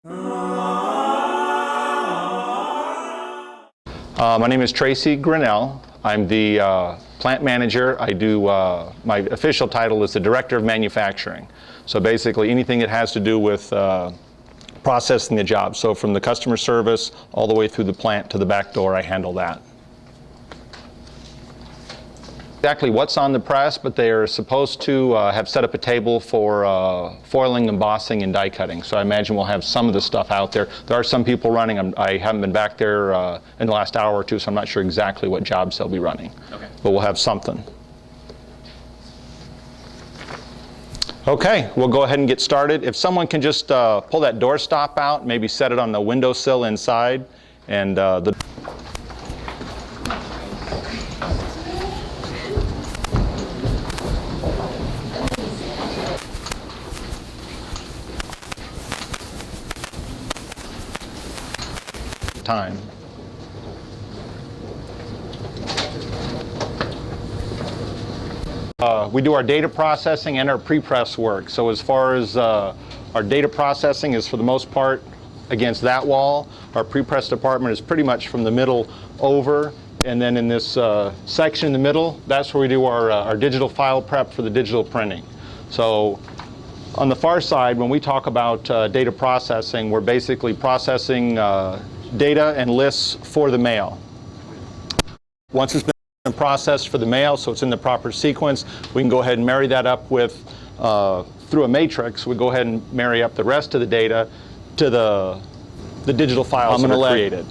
My name is Tracy Grinnell. I'm the plant manager. I do, my official title is the Director of Manufacturing. So basically anything that has to do with processing the job. So from the customer service all the way through the plant to the back door, I handle that. Exactly what's on the press, but they are supposed to have set up a table for foiling, embossing, and die cutting. So I imagine we'll have some of the stuff out there. There are some people running. I haven't been back there in the last hour or two, so I'm not sure exactly what jobs they'll be running. Okay. But we'll have something. Okay, we'll go ahead and get started. If someone can just pull that door stop out, maybe set it on the windowsill inside, and the time. We do our data processing and our pre-press work. So as far as our data processing is for the most part against that wall. Our pre-press department is pretty much from the middle over. And then in this section in the middle, that's where we do our digital file prep for the digital printing. So on the far side, when we talk about data processing, we're basically processing data and lists for the mail. Once it's been processed for the mail, so it's in the proper sequence, we can go ahead and marry that up with, through a matrix, we go ahead and marry up the rest of the data to the digital files that are created.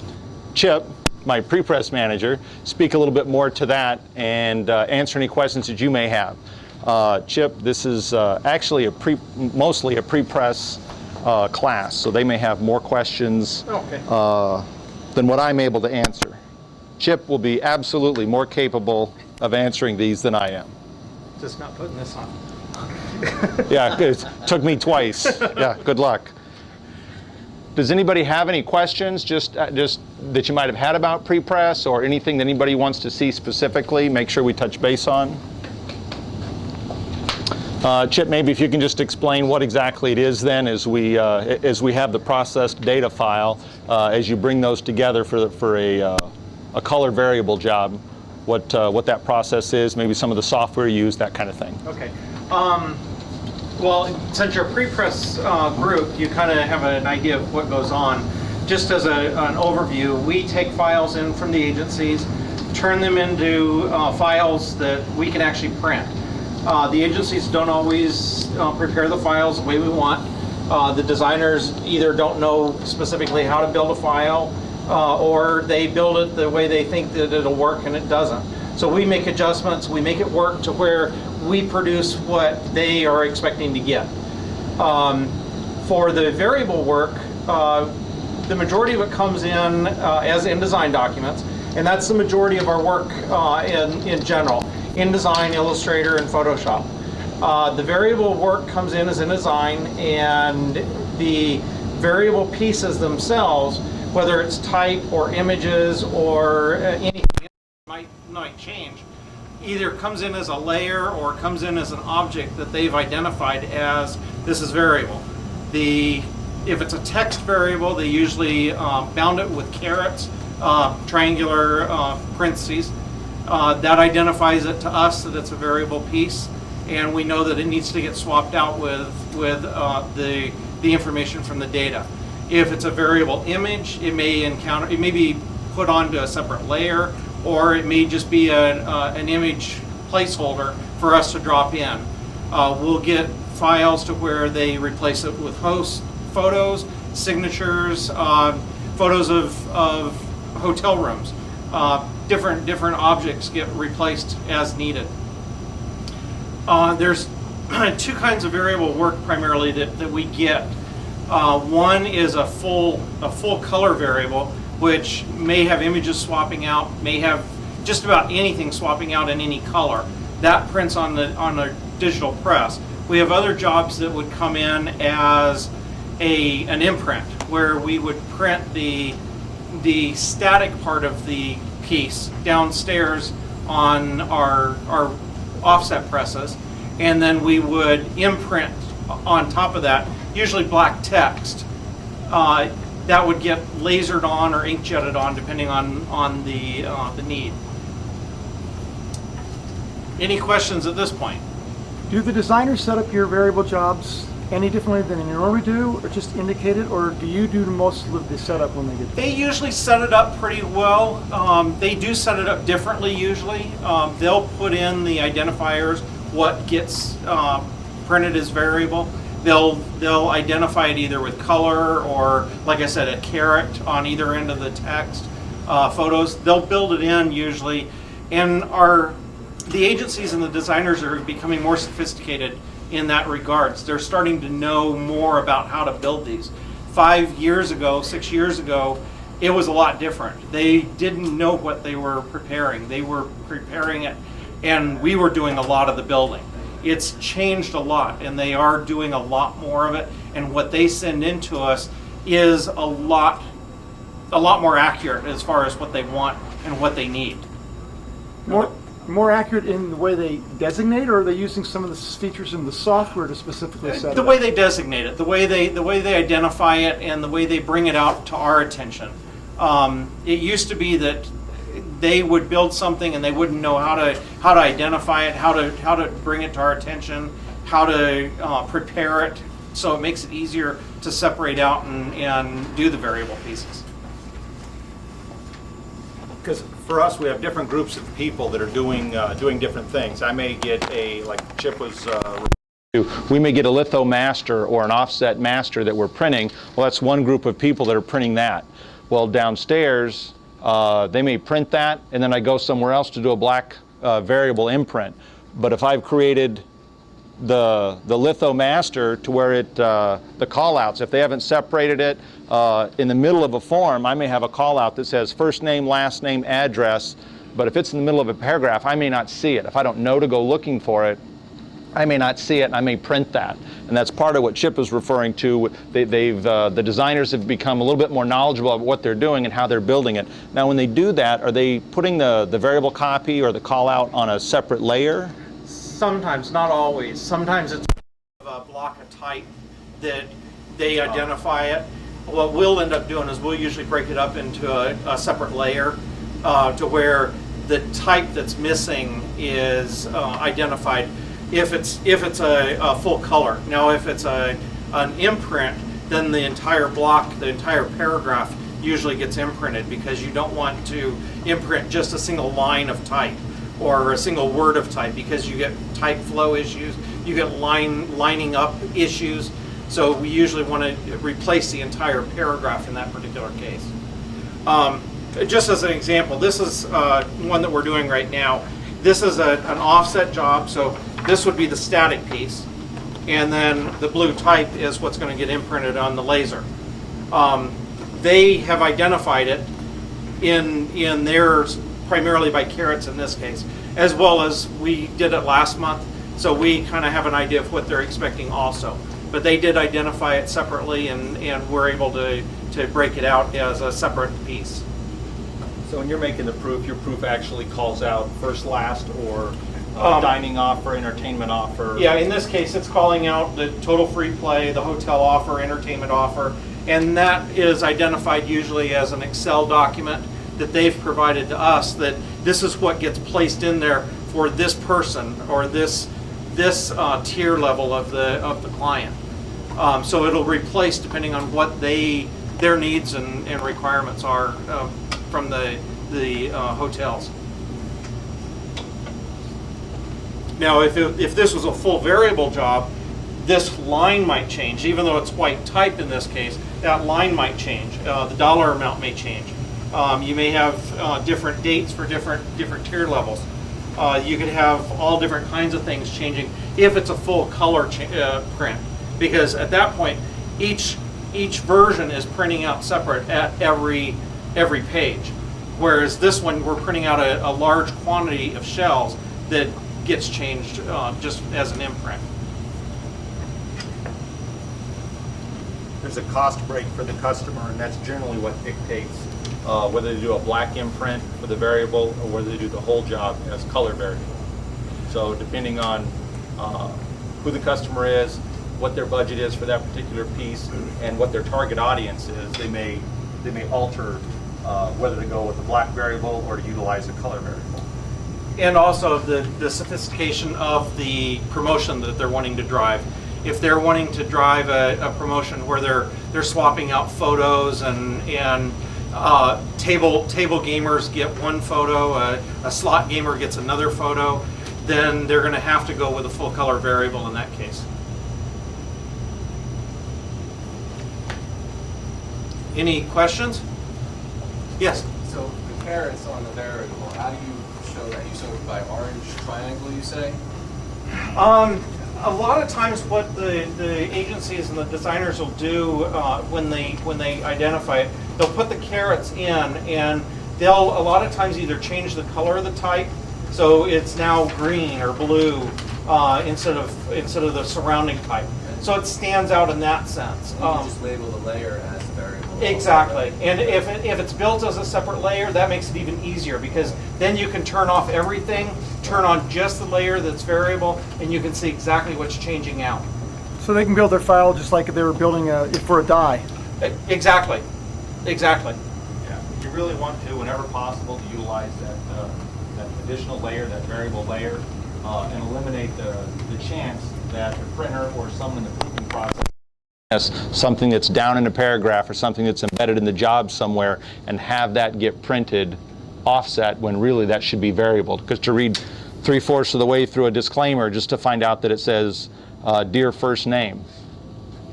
Chip, my pre-press manager, speak a little bit more to that and answer any questions that you may have. Chip, this is actually mostly a pre-press class, so they may have more questions than what I'm able to answer. Chip will be absolutely more capable of answering these than I am. Just not putting this on. Yeah, it took me twice. Yeah, good luck. Does anybody have any questions just that you might have had about pre-press, or anything that anybody wants to see specifically? Make sure we touch base on. Chip, maybe if you can just explain what exactly it is then as we have the processed data file, as you bring those together for a color variable job, what that process is, maybe some of the software used, that kind of thing. Okay. Well, since you're a pre-press group, you kind of have an idea of what goes on. Just as an overview, we take files in from the agencies, turn them into files that we can actually print. The agencies don't always prepare the files the way we want. The designers either don't know specifically how to build a file, or they build it the way they think that it'll work and it doesn't. So we make adjustments, we make it work to where we produce what they are expecting to get. For the variable work, the majority of it comes in as InDesign documents, and that's the majority of our work in general. InDesign, Illustrator, and Photoshop. The variable work comes in as InDesign, and the variable pieces themselves, whether it's type or images or anything might change, either comes in as a layer or comes in as an object that they've identified as this is variable. If it's a text variable, they usually bound it with carets, triangular parentheses. That identifies it to us that it's a variable piece, and we know that it needs to get swapped out with the information from the data. If it's a variable image, it may be put onto a separate layer, or it may just be an image placeholder for us to drop in. We'll get files to where they replace it with host photos, signatures, photos of hotel rooms. Different objects get replaced as needed. There's two kinds of variable work primarily that we get. One is a full color variable, which may have images swapping out, may have just about anything swapping out in any color. That prints on the digital press. We have other jobs that would come in as an imprint, where we would print the static part of the piece downstairs on our offset presses, and then we would imprint on top of that, usually black text, that would get lasered on or ink jetted on depending on the need. Any questions at this point? Do the designers set up your variable jobs any differently than they normally do, or just indicate it, or do you do most of the setup when they get there? They usually set it up pretty well. They do set it up differently usually. They'll put in the identifiers, what gets printed as variable. They'll identify it either with color or, like I said, a caret on either end of the text. Photos, they'll build it in usually. And the agencies and the designers are becoming more sophisticated in that regards. They're starting to know more about how to build these. 5 years ago, 6 years ago, it was a lot different. They didn't know what they were preparing. They were preparing it, and we were doing a lot of the building. It's changed a lot, and they are doing a lot more of it, and what they send into us is a lot more accurate as far as what they want and what they need. More accurate in the way they designate, or are they using some of the features in the software to specifically set it The up? way they designate it, the way they identify it, and the way they bring it out to our attention. It used to be that they would build something and they wouldn't know how to identify it, how to bring it to our attention, how to prepare it, so it makes it easier to separate out and do the variable pieces. Because for us, we have different groups of people that are doing different things. I may get like Chip was. We may get a litho master or an offset master that we're printing. Well, that's one group of people that are printing that. Well, downstairs, they may print that, and then I go somewhere else to do a black variable imprint. But if I've created the litho master to where it the call outs, if they haven't separated it in the middle of a form, I may have a call out that says first name, last name, address, but if it's in the middle of a paragraph, I may not see it. If I don't know to go looking for it, I may not see it, and I may print that. And that's part of what Chip was referring to. The designers have become a little bit more knowledgeable about what they're doing and how they're building it. Now, when they do that, are they putting the variable copy or the call out on a separate layer? Sometimes, not always. Sometimes it's a block of type that they identify it. What we'll end up doing is we'll usually break it up into a separate layer to where the type that's missing is identified if it's a full color. Now, if it's an imprint, then the entire block, the entire paragraph usually gets imprinted, because you don't want to imprint just a single line of type or a single word of type, because you get type flow issues, you get lining up issues. So we usually want to replace the entire paragraph in that particular case. Just as an example, this is one that we're doing right now. This is an offset job, so this would be the static piece, and then the blue type is what's going to get imprinted on the laser. They have identified it in theirs primarily by carats in this case, as well as we did it last month, so we kind of have an idea of what they're expecting also. But they did identify it separately, and we're able to break it out as a separate piece. So when you're making the proof, your proof actually calls out first, last, or dining offer, entertainment offer. Yeah, in this case, it's calling out the total free play, the hotel offer, entertainment offer, and that is identified usually as an Excel document that they've provided to us, that this is what gets placed in there for this person or this tier level of the client. So it'll replace depending on what their needs and requirements are from the hotels. Now, if this was a full variable job, this line might change. Even though it's white typed in this case, that line might change. The dollar amount may change. You may have different dates for different tier levels. You could have all different kinds of things changing if it's a full color print, because at that point, each version is printing out separate at every page. Whereas this one, we're printing out a large quantity of shells that gets changed just as an imprint. There's a cost break for the customer, and that's generally what dictates whether they do a black imprint for the variable or whether they do the whole job as color variable. So depending on who the customer is, what their budget is for that particular piece and what their target audience is, they may alter whether to go with the black variable or to utilize a color variable. And also the sophistication of the promotion that they're wanting to drive. If they're wanting to drive a promotion where they're swapping out photos and table gamers get one photo, a slot gamer gets another photo, then they're going to have to go with a full color variable in that case. Any questions? Yes. So the carrots on the variable, how do you show that? You show it by orange triangle, you say? A lot of times what the agencies and the designers will do when they identify it, they'll put the carrots in, and they'll a lot of times either change the color of the type, so it's now green or blue instead of the surrounding type. So it stands out in that sense. You can just label the layer as a variable. Exactly, and if it's built as a separate layer, that makes it even easier, because then you can turn off everything, turn on just the layer that's variable, and you can see exactly what's changing out. So they can build their file just like if they were building for a die. Exactly, exactly. Yeah, you really want to, whenever possible, to utilize that additional layer, that variable layer, and eliminate the chance that the printer or someone in the proofing process something that's down in a paragraph or something that's embedded in the job somewhere, and have that get printed offset when really that should be variable. Because to read 3/4 of the way through a disclaimer just to find out that it says dear first name,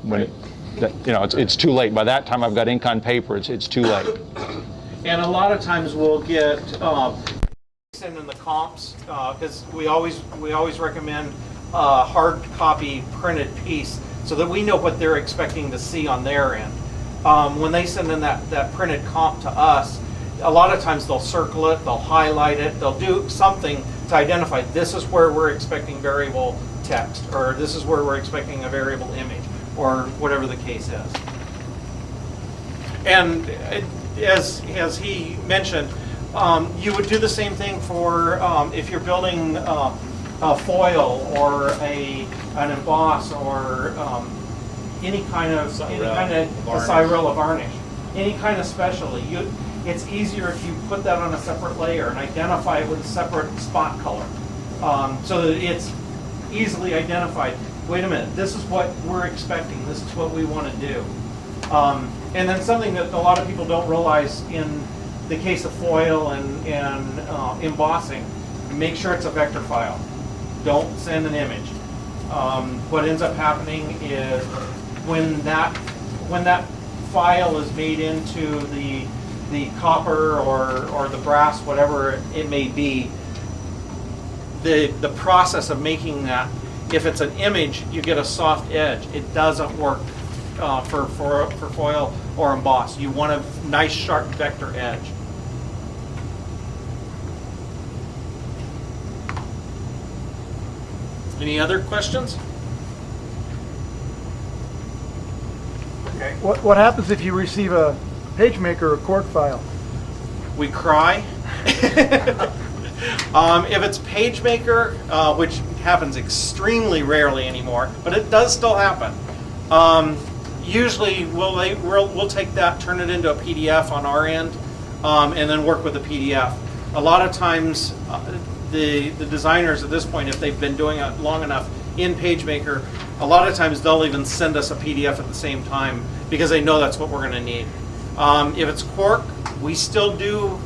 when it's too late. By that time I've got ink on paper, it's too late. And a lot of times we'll get send in the comps, because we always recommend hard copy printed piece, so that we know what they're expecting to see on their end. When they send in that printed comp to us, a lot of times they'll circle it, they'll highlight it, they'll do something to identify this is where we're expecting variable text, or this is where we're expecting a variable image, or whatever the case is. And as he mentioned, you would do the same thing for if you're building a foil or an emboss or any kind of Cyrilla varnish, any kind of specialty. It's easier if you put that on a separate layer and identify it with a separate spot color, so that it's easily identified. Wait a minute, this is what we're expecting. This is what we want to do. And then something that a lot of people don't realize in the case of foil and embossing, make sure it's a vector file. Don't send an image. What ends up happening is when that file is made into the copper or the brass, whatever it may be, the process of making that, if it's an image, you get a soft edge. It doesn't work for foil or emboss. You want a nice sharp vector edge. Any other questions? Okay. What happens if you receive a PageMaker or Quark file? We cry. If it's PageMaker, which happens extremely rarely anymore, but it does still happen. Usually we'll take that, turn it into a PDF on our end, and then work with the PDF. A lot of times, the designers at this point, if they've been doing it long enough in PageMaker, a lot of times they'll even send us a PDF at the same time because they know that's what we're going to need. If it's Quark, we still do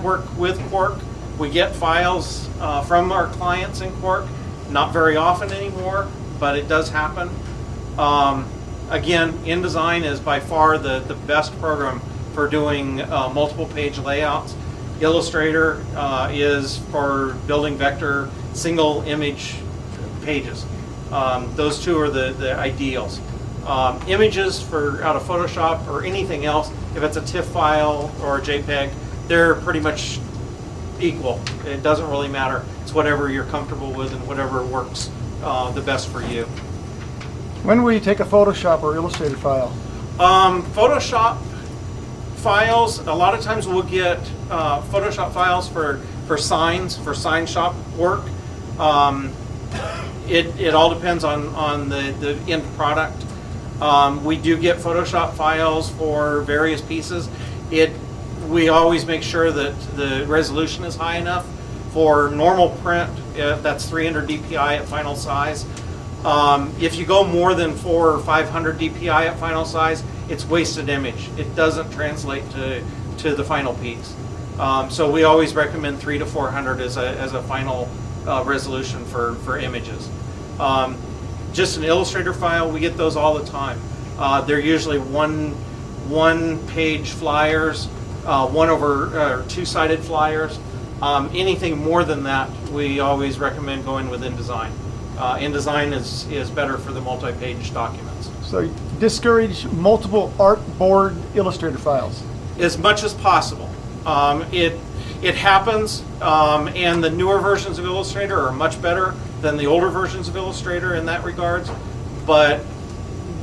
work with Quark. We get files from our clients in Quark, not very often anymore, but it does happen. Again, InDesign is by far the best program for doing multiple page layouts. Illustrator is for building vector single image pages. Those two are the ideals. Images for out of Photoshop or anything else, if it's a TIFF file or a JPEG, they're pretty much equal. It doesn't really matter. It's whatever you're comfortable with and whatever works the best for you. When will you take a Photoshop or Illustrator file? Photoshop files, a lot of times we'll get Photoshop files for signs, for sign shop work. It all depends on the end product. We do get Photoshop files for various pieces. We always make sure that the resolution is high enough. For normal print, that's 300 dpi at final size. If you go more than 400 or 500 dpi at final size, it's wasted image. It doesn't translate to the final piece. So we always recommend 300 to 400 as a final resolution for images. Just an Illustrator file, we get those all the time. They're usually one-page flyers, two-sided flyers. Anything more than that, we always recommend going with InDesign. InDesign is better for the multi-page documents. So you discourage multiple artboard Illustrator files. As much as possible. It happens, and the newer versions of Illustrator are much better than the older versions of Illustrator in that regards, but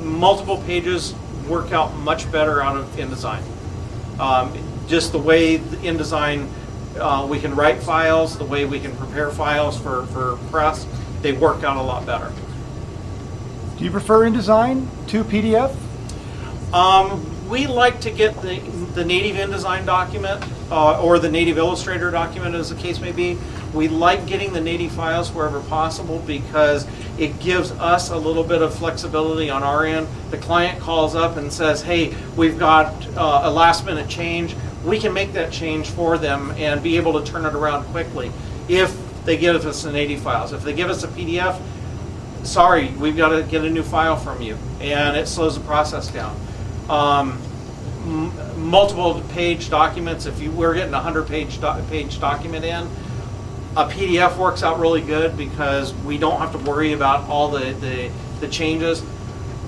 multiple pages work out much better out of InDesign. Just the way InDesign, we can write files, the way we can prepare files for press, they work out a lot better. Do you prefer InDesign to PDF? We like to get the native InDesign document or the native Illustrator document, as the case may be. We like getting the native files wherever possible because it gives us a little bit of flexibility on our end. The client calls up and says, hey, we've got a last minute change. We can make that change for them and be able to turn it around quickly if they give us the native files. If they give us a PDF, sorry, we've got to get a new file from you, and it slows the process down. Multiple page documents, if we're getting a 100-page document in, a PDF works out really good because we don't have to worry about all the changes.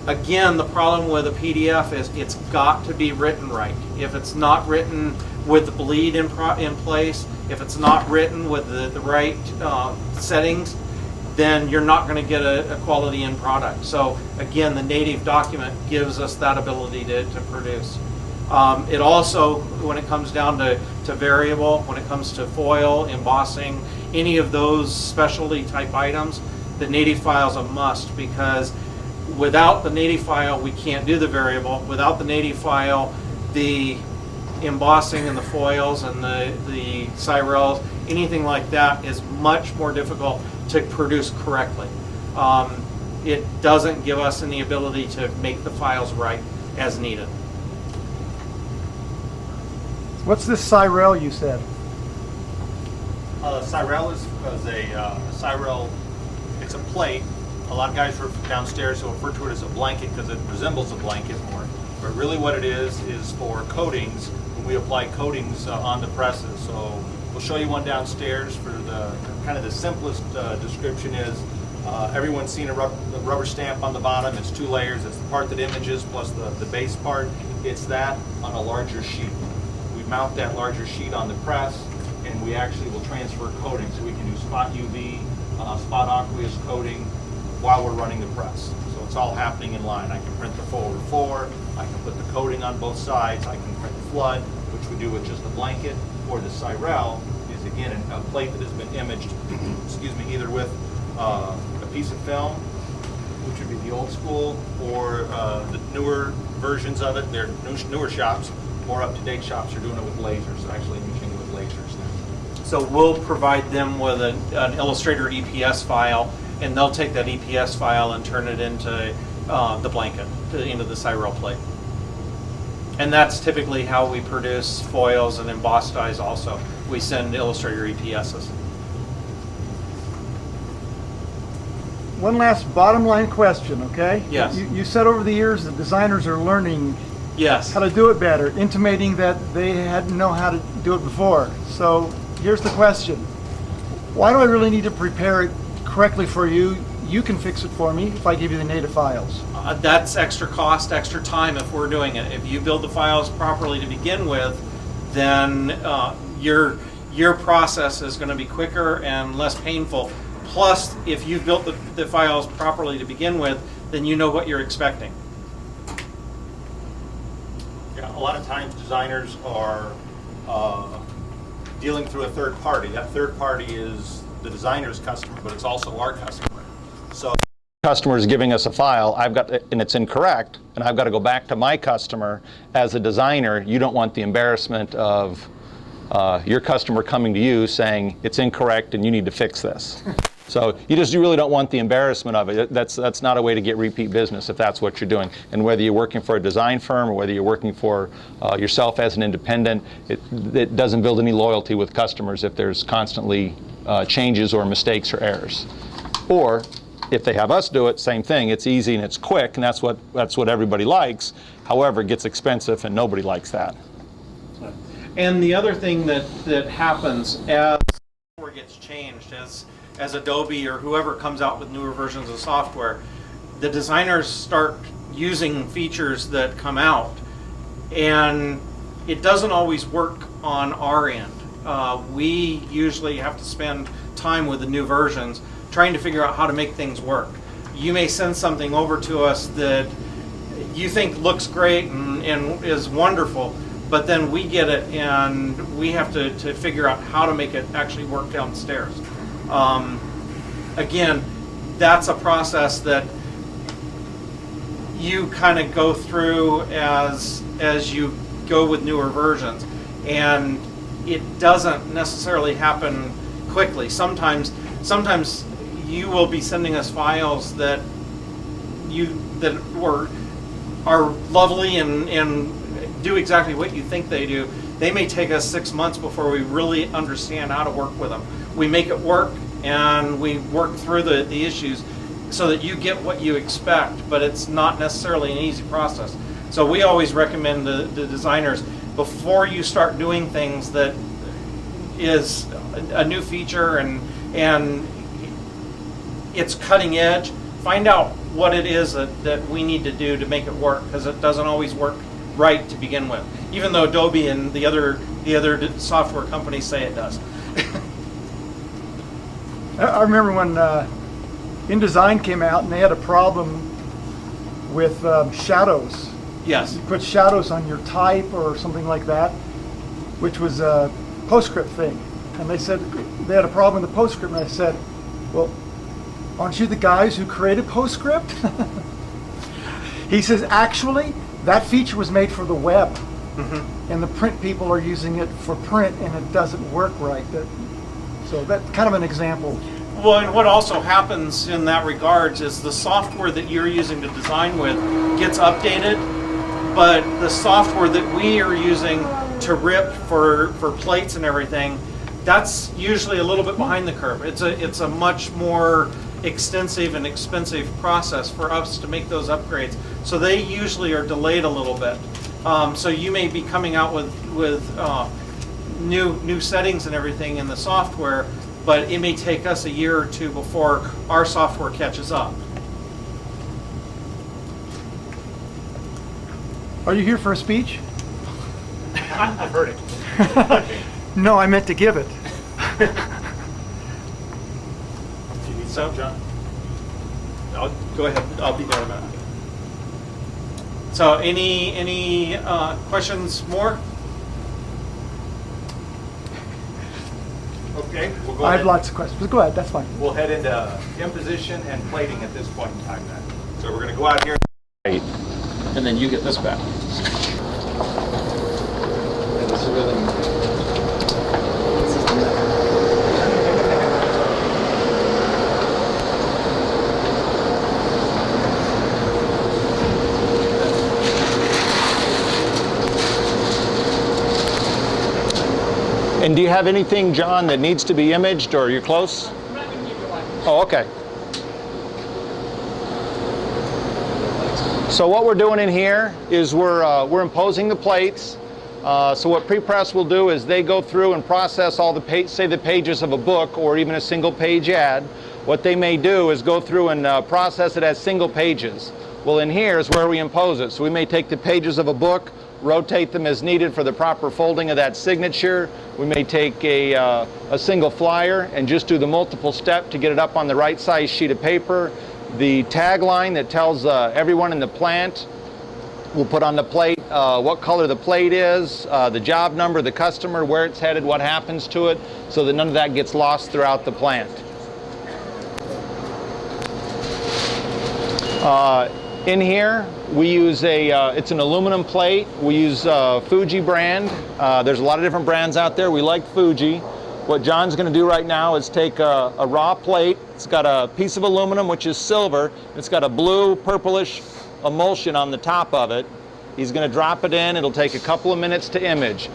Again, the problem with a PDF is it's got to be written right. If it's not written with the bleed in place, if it's not written with the right settings, then you're not going to get a quality end product. So again, the native document gives us that ability to produce. It also, when it comes down to variable, when it comes to foil, embossing, any of those specialty type items, the native file is a must because without the native file, we can't do the variable. Without the native file, the embossing and the foils and the Cyrels, anything like that is much more difficult to produce correctly. It doesn't give us any ability to make the files right as needed. What's this Cyrel you said? Cyrel is a Cyrel. It's a plate. A lot of guys downstairs will refer to it as a blanket because it resembles a blanket more. But really, what it is for coatings. When we apply coatings on the presses. So we'll show you one downstairs. For the kind of the simplest description is everyone's seen a rubber stamp on the bottom. It's 2 layers. It's the part that images plus the base part. It's that on a larger sheet. We mount that larger sheet on the press, and we actually will transfer coating. So we can do spot UV, spot aqueous coating while we're running the press. So it's all happening in line. I can print the forward 4, I can put the coating on both sides, I can print the flood, which we do with just a blanket, or the Cyrel is again a plate that has been imaged, excuse me, either with a piece of film, which would be the old school, or the newer versions of it. They're newer shops, more up-to-date shops are doing it with lasers, actually imaging it with lasers now. So we'll provide them with an Illustrator EPS file, and they'll take that EPS file and turn it into the blanket, into the Cyrel plate. And that's typically how we produce foils and embossed dies also. We send Illustrator EPSs. One last bottom line question, okay? Yes. You said over the years that designers are learning Yes. how to do it better, intimating that they hadn't known how to do it before. So here's the question. Why do I really need to prepare it correctly for you? You can fix it for me if I give you the native files. That's extra cost, extra time if we're doing it. If you build the files properly to begin with, then your process is going to be quicker and less painful. Plus, if you've built the files properly to begin with, then you know what you're expecting. Yeah, a lot of times designers are dealing through a third party. That third party is the designer's customer, but it's also our customer. So Customer is giving us a file, and it's incorrect, and I've got to go back to my customer. As a designer, you don't want the embarrassment of your customer coming to you saying it's incorrect and you need to fix this. So you really don't want the embarrassment of it. That's not a way to get repeat business if that's what you're doing. And whether you're working for a design firm or whether you're working for yourself as an independent, it doesn't build any loyalty with customers if there's constantly changes or mistakes or errors. Or if they have us do it, same thing. It's easy and it's quick, and that's what everybody likes. However, it gets expensive, and nobody likes that. And the other thing that happens as software gets changed, as Adobe or whoever comes out with newer versions of software, the designers start using features that come out, and it doesn't always work on our end. We usually have to spend time with the new versions trying to figure out how to make things work. You may send something over to us that you think looks great and is wonderful, but then we get it and we have to figure out how to make it actually work downstairs. Again, that's a process that you kind of go through as you go with newer versions, and it doesn't necessarily happen quickly. Sometimes you will be sending us files that are lovely and do exactly what you think they do. They may take us 6 months before we really understand how to work with them. We make it work, and we work through the issues so that you get what you expect, but it's not necessarily an easy process. So we always recommend the designers, before you start doing things that is a new feature and it's cutting edge, find out what it is that we need to do to make it work, because it doesn't always work right to begin with, even though Adobe and the other software companies say it does. I remember when InDesign came out and they had a problem with shadows. Yes. You put shadows on your type or something like that, which was a PostScript thing. And they said they had a problem with the PostScript, and I said, well, aren't you the guys who created PostScript? He says, actually, that feature was made for the web. Mm-hmm. And the print people are using it for print, and it doesn't work right. So that's kind of an example. Well, and what also happens in that regards is the software that you're using to design with gets updated, but the software that we are using to rip for plates and everything, that's usually a little bit behind the curve. It's a much more extensive and expensive process for us to make those upgrades. So they usually are delayed a little bit. So you may be coming out with new settings and everything in the software, but it may take us a year or two before our software catches up. Are you here for a speech? I've heard it. No, I meant to give it. Do you need some, John? Go ahead. I'll be there in a minute. So any questions more? Okay, we'll go I ahead. have lots of questions, but go ahead, that's fine. We'll head into imposition and plating at this point in time then. So we're going to go out here. And then you get this back. And do you have anything, John, that needs to be imaged, or you're close? Oh, okay. So what we're doing in here is we're imposing the plates. So what prepress will do is they go through and process all the the pages of a book or even a single page ad. What they may do is go through and process it as single pages. Well, in here is where we impose it. So we may take the pages of a book, rotate them as needed for the proper folding of that signature. We may take a single flyer and just do the multiple step to get it up on the right size sheet of paper. The tagline that tells everyone in the plant, we'll put on the plate what color the plate is, the job number, the customer, where it's headed, what happens to it, so that none of that gets lost throughout the plant. In here, we use it's an aluminum plate. We use Fuji brand. There's a lot of different brands out there. We like Fuji. What John's going to do right now is take a raw plate. It's got a piece of aluminum, which is silver. It's got a blue, purplish emulsion on the top of it. He's going to drop it in. It'll take a couple of minutes to image.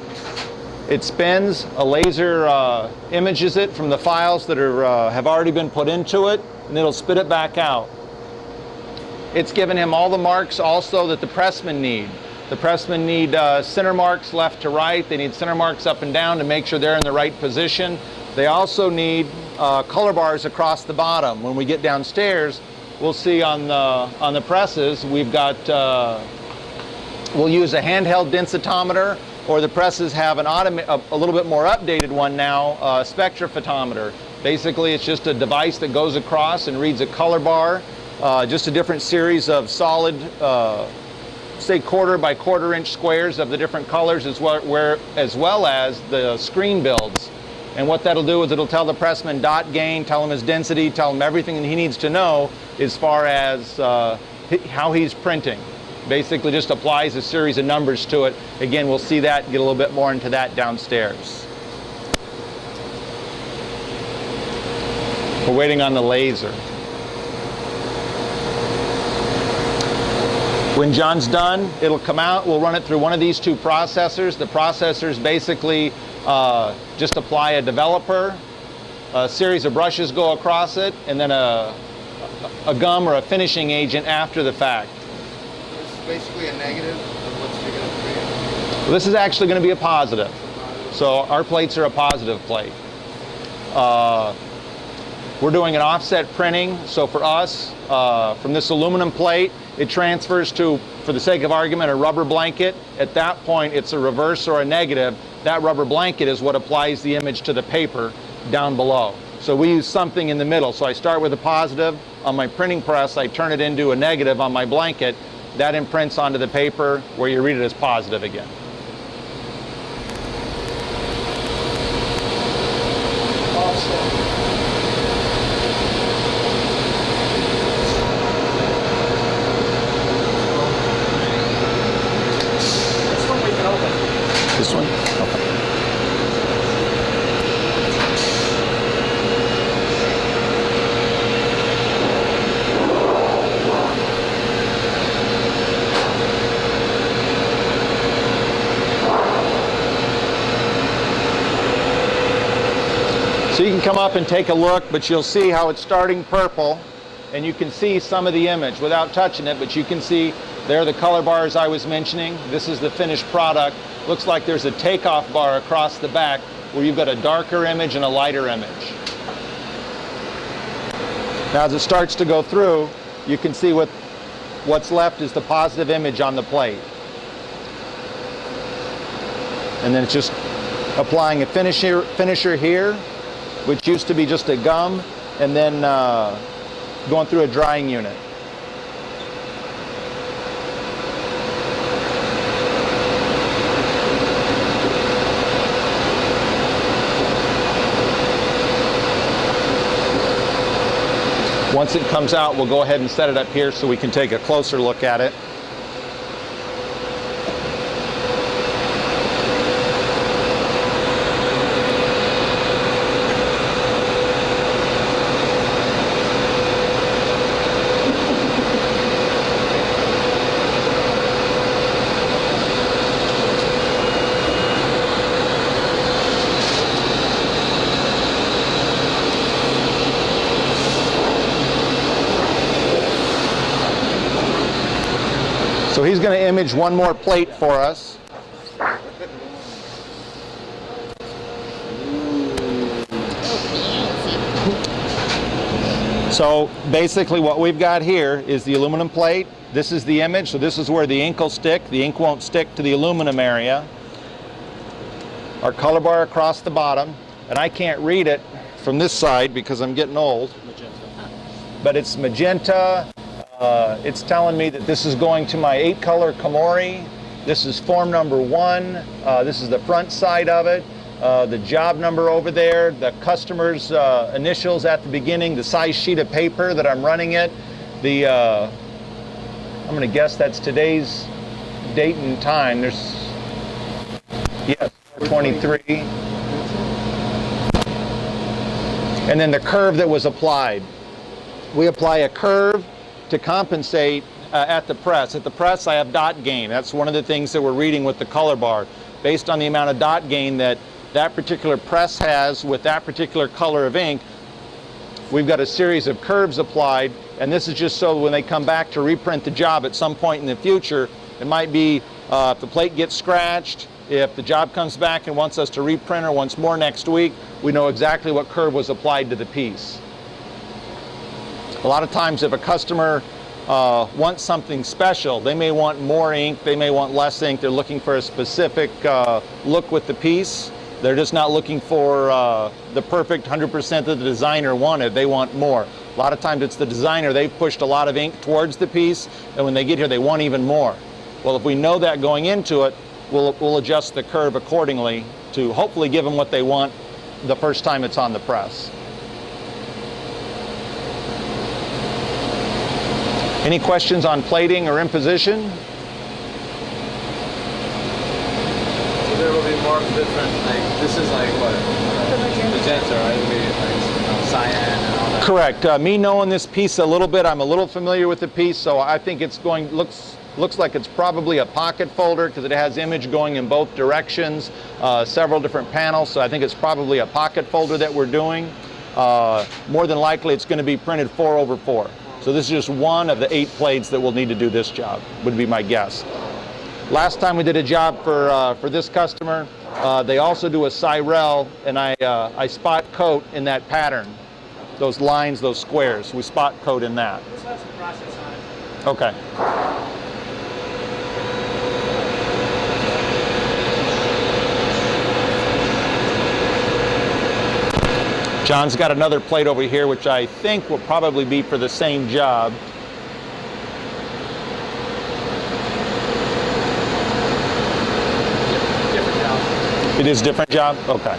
It spins. A laser images it from the files that have already been put into it, and it'll spit it back out. It's given him all the marks also that the pressmen need. The pressmen need center marks left to right. They need center marks up and down to make sure they're in the right position. They also need color bars across the bottom. When we get downstairs, we'll see on the presses, we've got, we'll use a handheld densitometer, or the presses have a little bit more updated one now, spectrophotometer. Basically, it's just a device that goes across and reads a color bar. Just a different series of solid, say 1/4 by 1/4 inch squares of the different colors, as well as the screen builds. And what that'll do is it'll tell the pressman dot gain, tell him his density, tell him everything that he needs to know as far as how he's printing. Basically just applies a series of numbers to it. Again, we'll see that, get a little bit more into that downstairs. We're waiting on the laser. When John's done, it'll come out. We'll run it through one of these two processors. The processors basically just apply a developer, a series of brushes go across it, and then a gum or a finishing agent after the fact. This is basically a negative of what you're going to create. Well, this is actually going to be a positive. So our plates are a positive plate. We're doing an offset printing, so for us, from this aluminum plate, it transfers to, for the sake of argument, a rubber blanket. At that point, it's a reverse or a negative. That rubber blanket is what applies the image to the paper down below. So we use something in the middle. So I start with a positive. On my printing press, I turn it into a negative on my blanket. That imprints onto the paper where you read it as positive again. This one? Okay. So you can come up and take a look, but you'll see how it's starting purple, and you can see some of the image without touching it, but you can see there are the color bars I was mentioning. This is the finished product. Looks like there's a takeoff bar across the back where you've got a darker image and a lighter image. Now as it starts to go through, you can see what's left is the positive image on the plate. And then it's just applying a finisher here, which used to be just a gum, and then going through a drying unit. Once it comes out, we'll go ahead and set it up here so we can take a closer look at it. So he's going to image one more plate for us. So basically what we've got here is the aluminum plate. This is the image, so this is where the ink will stick. The ink won't stick to the aluminum area. Our color bar across the bottom, and I can't read it from this side because I'm getting old. But it's magenta. It's telling me that this is going to my 8-color Komori. This is form number 1. This is the front side of it. The job number over there, the customer's initials at the beginning, the size sheet of paper that I'm running it, the I'm going to guess that's today's date and time. There's, yes, 23. And then the curve that was applied. We apply a curve to compensate at the press. At the press, I have dot gain. That's one of the things that we're reading with the color bar. Based on the amount of dot gain that that particular press has with that particular color of ink, we've got a series of curves applied, and this is just so when they come back to reprint the job at some point in the future, it might be if the plate gets scratched, if the job comes back and wants us to reprint her once more next week, we know exactly what curve was applied to the piece. A lot of times if a customer wants something special, they may want more ink, they may want less ink, they're looking for a specific look with the piece. They're just not looking for the perfect 100% that the designer wanted, they want more. A lot of times it's the designer, they've pushed a lot of ink towards the piece, and when they get here they want even more. Well, if we know that going into it, we'll adjust the curve accordingly to hopefully give them what they want the first time it's on the press. Any questions on plating or imposition? So there will be more different, like, this is like what? Magenta, right? It'll be like cyan and all that. Correct. Me knowing this piece a little bit, I'm a little familiar with the piece, so I think it's looks like it's probably a pocket folder because it has image going in both directions, several different panels, so I think it's probably a pocket folder that we're doing. More than likely it's going to be printed 4/4. So this is just one of the 8 plates that we'll need to do this job, would be my guess. Last time we did a job for this customer, they also do a Cyrel, and I spot coat in that pattern. Those lines, those squares, we spot coat in that. This has some process on it. Okay. John's got another plate over here, which I think will probably be for the same job. Different job. It is different job? Okay.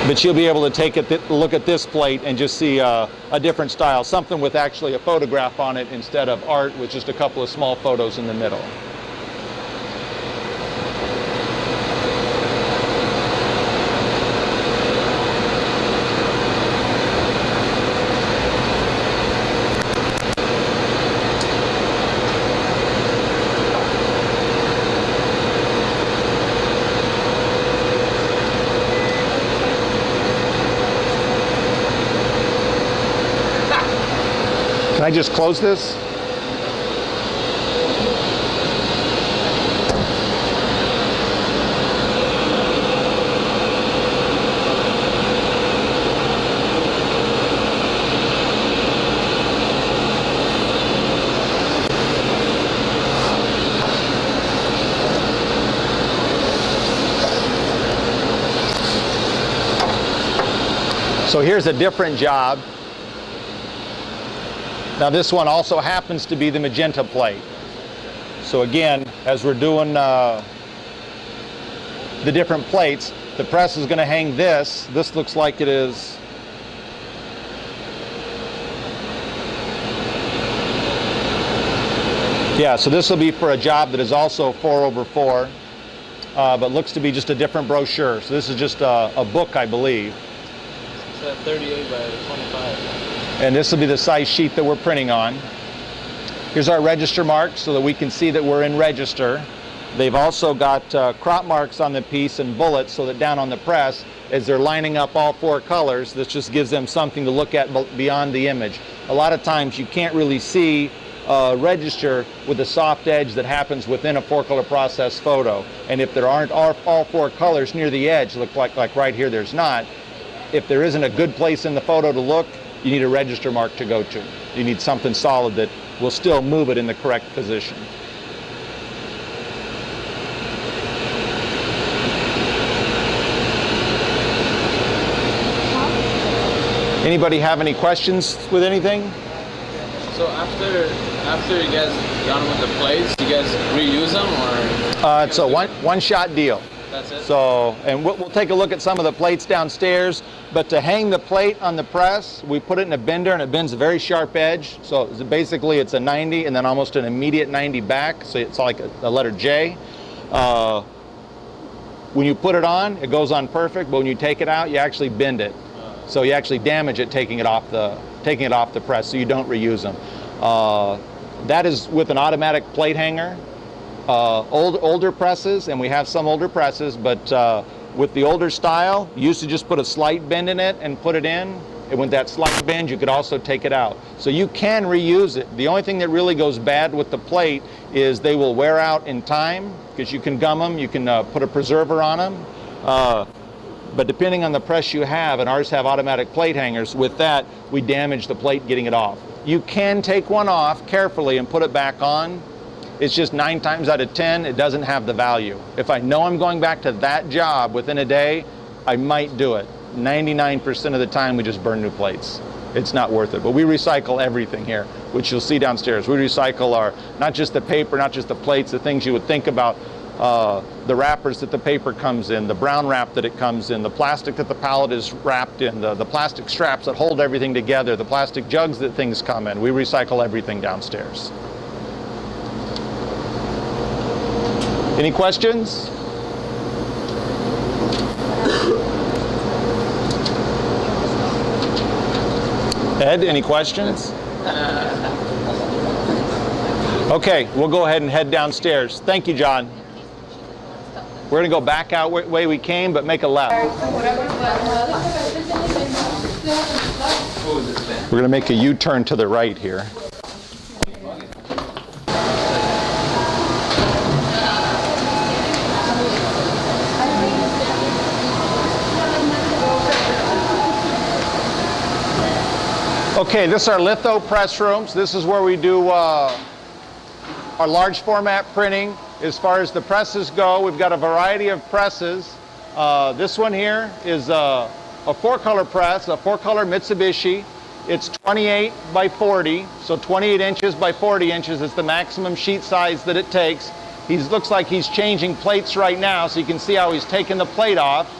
But you'll be able to take a look at this plate and just see a different style, something with actually a photograph on it instead of art with just a couple of small photos in the middle. Can I just close this? So here's a different job. Now this one also happens to be the magenta plate. So again, as we're doing the different plates, the press is going to hang this. This looks like it is. Yeah, so this will be for a job that is also 4/4, but looks to be just a different brochure. So this is just a book, I believe. It's a 38 by 25. And this will be the size sheet that we're printing on. Here's our register marks so that we can see that we're in register. They've also got crop marks on the piece and bullets so that down on the press, as they're lining up all 4 colors, this just gives them something to look at beyond the image. A lot of times you can't really see register with the soft edge that happens within a 4-color process photo. And if there aren't all 4 colors near the edge, look like right here there's not, if there isn't a good place in the photo to look, you need a register mark to go to. You need something solid that will still move it in the correct position. Anybody have any questions with anything? So after you guys done with the plates, you guys reuse them or? It's a one-shot deal. That's it? So, and we'll take a look at some of the plates downstairs, but to hang the plate on the press, we put it in a bender and it bends a very sharp edge. So basically it's a 90 and then almost an immediate 90 back. So it's like a letter J. When you put it on, it goes on perfect, but when you take it out, you actually bend it. So you actually damage it taking it off the press, so you don't reuse them. That is with an automatic plate hanger. Older presses, and we have some older presses, but with the older style, you used to just put a slight bend in it and put it in. And with that slight bend, you could also take it out. So you can reuse it. The only thing that really goes bad with the plate is they will wear out in time, because you can gum them, you can put a preserver on them. But depending on the press you have, and ours have automatic plate hangers, with that, we damage the plate getting it off. You can take one off carefully and put it back on. It's just 9 times out of 10, it doesn't have the value. If I know I'm going back to that job within a day, I might do it. 99% of the time, we just burn new plates. It's not worth it. But we recycle everything here, which you'll see downstairs. We recycle not just the paper, not just the plates, the things you would think about, the wrappers that the paper comes in, the brown wrap that it comes in, the plastic that the pallet is wrapped in, the plastic straps that hold everything together, the plastic jugs that things come in. We recycle everything downstairs. Any questions? Ed, any questions? Okay, we'll go ahead and head downstairs. Thank you, John. We're going to go back out the way we came, but make a left. We're going to make a U-turn to the right here. Okay, this is our litho press rooms. This is where we do our large format printing. As far as the presses go, we've got a variety of presses. This one here is a 4-color press, a 4-color Mitsubishi. It's 28 by 40, so 28 inches by 40 inches is the maximum sheet size that it takes. He looks like he's changing plates right now, so you can see how he's taking the plate off.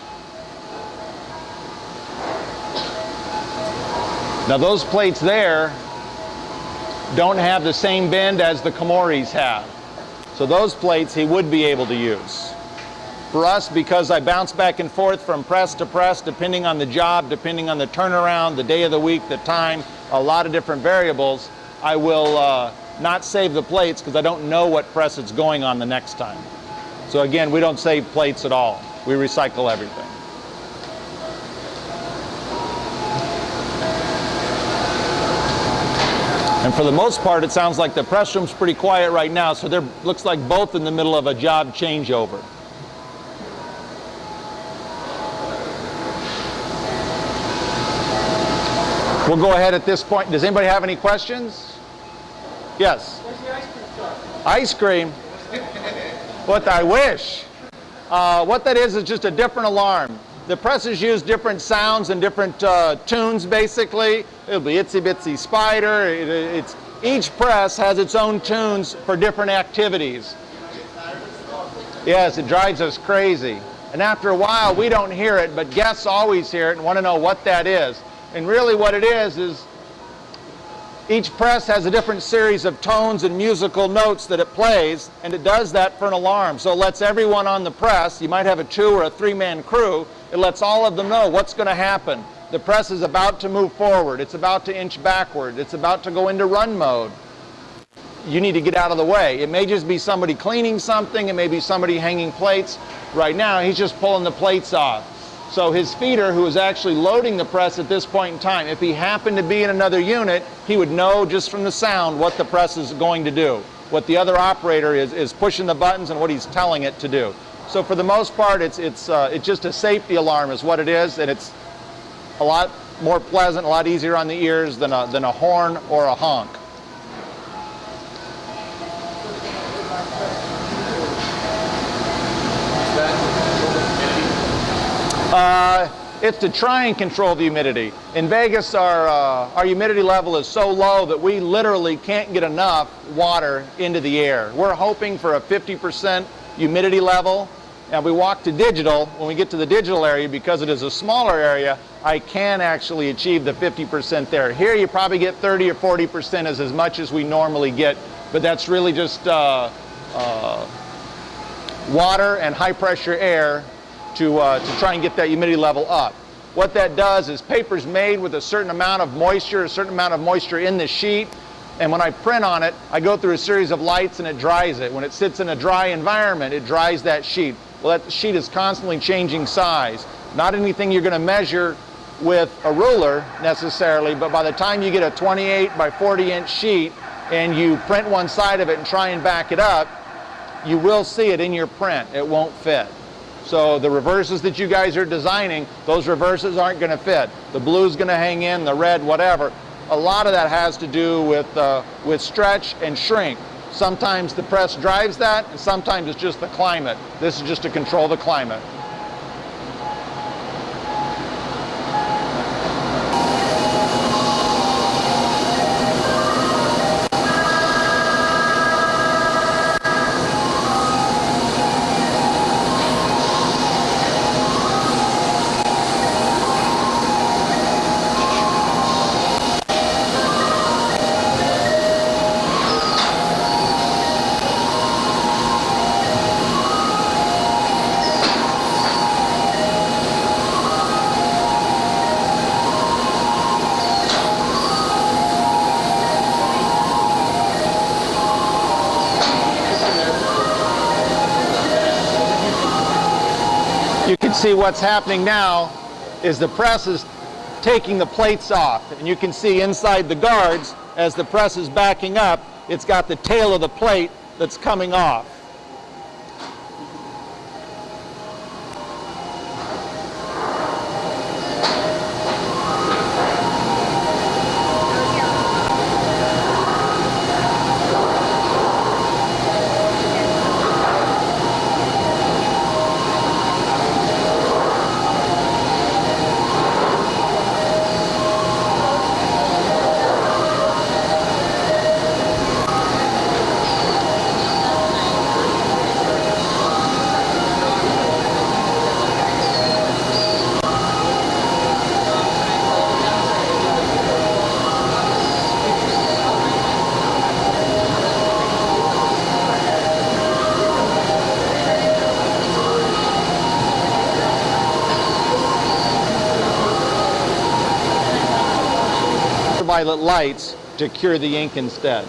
Now those plates there don't have the same bend as the Komoris have. So those plates he would be able to use. For us, because I bounce back and forth from press to press, depending on the job, depending on the turnaround, the day of the week, the time, a lot of different variables, I will not save the plates because I don't know what press it's going on the next time. So again, we don't save plates at all. We recycle everything. And for the most part, it sounds like the press room's pretty quiet right now, so there looks like both in the middle of a job changeover. We'll go ahead at this point. Does anybody have any questions? Yes? Where's the ice cream truck? Ice cream? What I wish. What that is just a different alarm. The presses use different sounds and different tunes, basically. It'll be Itsy Bitsy Spider. Each press has its own tunes for different activities. Yes, it drives us crazy. And after a while, we don't hear it, but guests always hear it and want to know what that is. And really what it is each press has a different series of tones and musical notes that it plays, and it does that for an alarm. So it lets everyone on the press, you might have a 2 or a 3-man crew, it lets all of them know what's going to happen. The press is about to move forward, it's about to inch backward, it's about to go into run mode. You need to get out of the way. It may just be somebody cleaning something, it may be somebody hanging plates. Right now, he's just pulling the plates off. So his feeder, who is actually loading the press at this point in time, if he happened to be in another unit, he would know just from the sound what the press is going to do, what the other operator is pushing the buttons and what he's telling it to do. So for the most part, it's just a safety alarm is what it is, and it's a lot more pleasant, a lot easier on the ears than a horn or a honk. It's to try and control the humidity. In Vegas, our humidity level is so low that we literally can't get enough water into the air. We're hoping for a 50% humidity level, Now we walk to digital. When we get to the digital area, because it is a smaller area, I can actually achieve the 50% there. Here you probably get 30 or 40% as much as we normally get, but that's really just water and high pressure air to try and get that humidity level up. What that does is paper's made with a certain amount of moisture in the sheet, and when I print on it, I go through a series of lights and it dries it. When it sits in a dry environment, it dries that sheet. Well, that sheet is constantly changing size. Not anything you're going to measure with a ruler necessarily, but by the time you get a 28 by 40 inch sheet and you print one side of it and try and back it up, you will see it in your print. It won't fit. So the reverses that you guys are designing, those reverses aren't going to fit. The blue's going to hang in, the red, whatever. A lot of that has to do with stretch and shrink. Sometimes the press drives that, and sometimes it's just the climate. This is just to control the climate. You can see what's happening now is the press is taking the plates off, and you can see inside the guards as the press is backing up, it's got the tail of the plate that's coming off. Ultraviolet lights to cure the ink instead.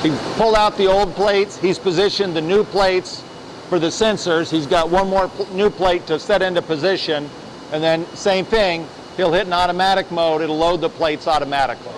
He pulled out the old plates. He's positioned the new plates for the sensors. He's got one more new plate to set into position. And then same thing, he'll hit an automatic mode. It'll load the plates automatically.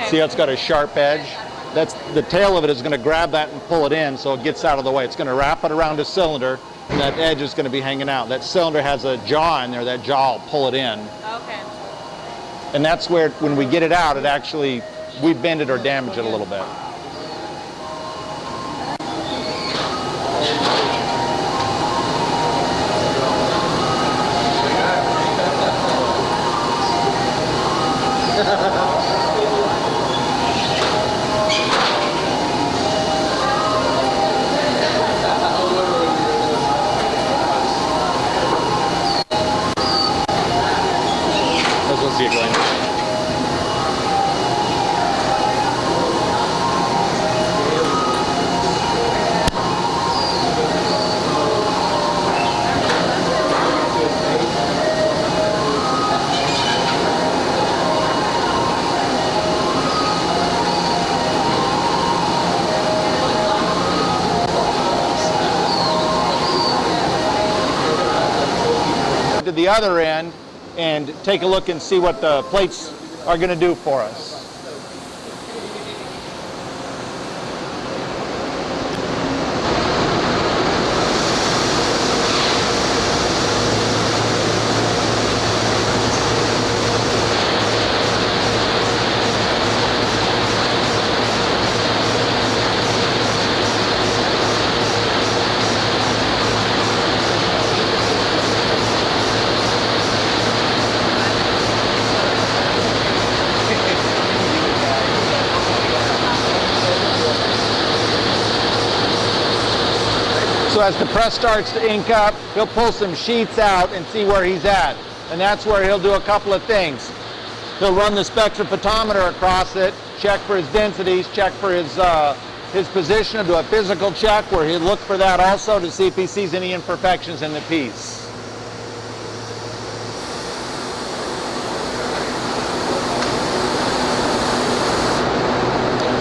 See how it's got a sharp edge? That's the tail of it is going to grab that and pull it in so it gets out of the way. It's going to wrap it around a cylinder, and that edge is going to be hanging out. That cylinder has a jaw in there. That jaw will pull it in. Okay. And that's where, when we get it out, it actually, we bend it or damage it a little bit. jiggling. To the other end and take a look and see what the plates are going to do for us. So as the press starts to ink up, he'll pull some sheets out and see where he's at. And that's where he'll do a couple of things. He'll run the spectrophotometer across it, check for his densities, check for his position, do a physical check where he'll look for that also to see if he sees any imperfections in the piece.